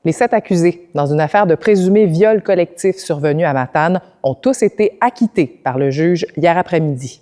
Les 7 accusés dans une affaire de présumé viol collectif survenu à Matane ont tous été acquittés par le juge hier après-midi.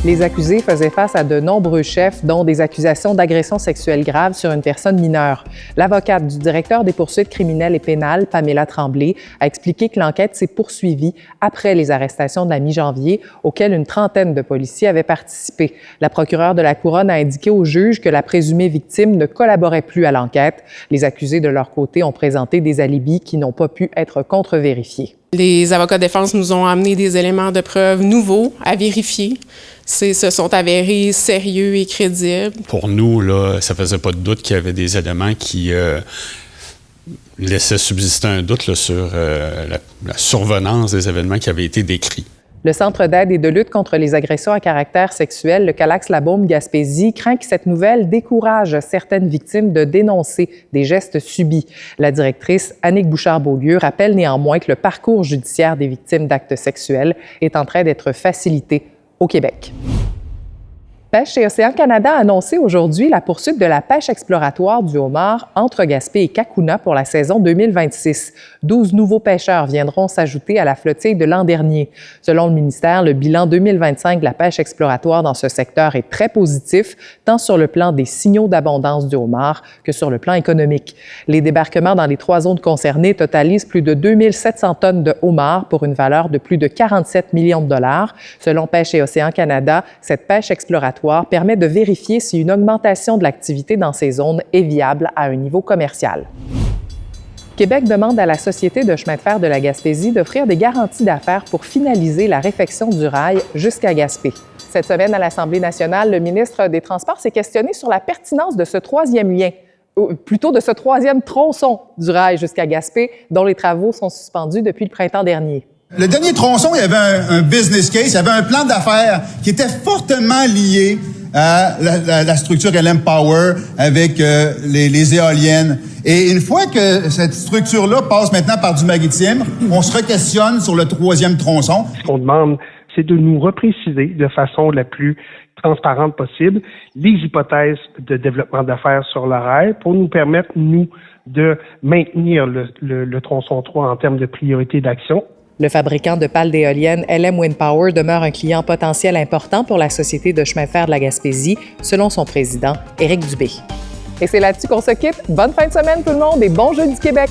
Les accusés faisaient face à de nombreux chefs, dont des accusations d'agression sexuelle grave sur une personne mineure. L'avocate du directeur des poursuites criminelles et pénales, Pamela Tremblay, a expliqué que l'enquête s'est poursuivie après les arrestations de la mi-janvier, auxquelles une trentaine de policiers avaient participé. La procureure de la Couronne a indiqué au juge que la présumée victime ne collaborait plus à l'enquête. Les accusés, de leur côté, ont présenté des alibis qui n'ont pas pu être contre-vérifiés. Les avocats de défense nous ont amené des éléments de preuve nouveaux à vérifier. Se sont avérés sérieux et crédibles. Pour nous, là, ça faisait pas de doute qu'il y avait des éléments qui laissaient subsister un doute là, sur la survenance des événements qui avaient été décrits. Le Centre d'aide et de lutte contre les agressions à caractère sexuel, le Calax-la-Baume-Gaspésie, craint que cette nouvelle décourage certaines victimes de dénoncer des gestes subis. La directrice Annick Bouchard-Beaulieu rappelle néanmoins que le parcours judiciaire des victimes d'actes sexuels est en train d'être facilité au Québec. Pêche et Océan Canada a annoncé aujourd'hui la poursuite de la pêche exploratoire du homard entre Gaspé et Cacouna pour la saison 2026. 12 nouveaux pêcheurs viendront s'ajouter à la flottille de l'an dernier. Selon le ministère, le bilan 2025 de la pêche exploratoire dans ce secteur est très positif, tant sur le plan des signaux d'abondance du homard que sur le plan économique. Les débarquements dans les 3 zones concernées totalisent plus de 2700 tonnes de homard pour une valeur de plus de 47 millions de dollars. Selon Pêche et Océan Canada, cette pêche exploratoire permet de vérifier si une augmentation de l'activité dans ces zones est viable à un niveau commercial. Québec demande à la Société de chemin de fer de la Gaspésie d'offrir des garanties d'affaires pour finaliser la réfection du rail jusqu'à Gaspé. Cette semaine, à l'Assemblée nationale, le ministre des Transports s'est questionné sur la pertinence de ce 3e lien, ou plutôt de ce 3e tronçon du rail jusqu'à Gaspé, dont les travaux sont suspendus depuis le printemps dernier. Le dernier tronçon, il y avait un business case, il y avait un plan d'affaires qui était fortement lié à la structure LM Power avec les éoliennes. Et une fois que cette structure-là passe maintenant par du maritime, on se re-questionne sur le 3e tronçon. Ce qu'on demande, c'est de nous repréciser de façon la plus transparente possible les hypothèses de développement d'affaires sur le rail pour nous permettre, nous, de maintenir le tronçon 3 en termes de priorité d'action. Le fabricant de pales d'éoliennes LM Wind Power demeure un client potentiel important pour la Société de chemin de fer de la Gaspésie, selon son président, Éric Dubé. Et c'est là-dessus qu'on se quitte. Bonne fin de semaine tout le monde et bon Jeudi Québec!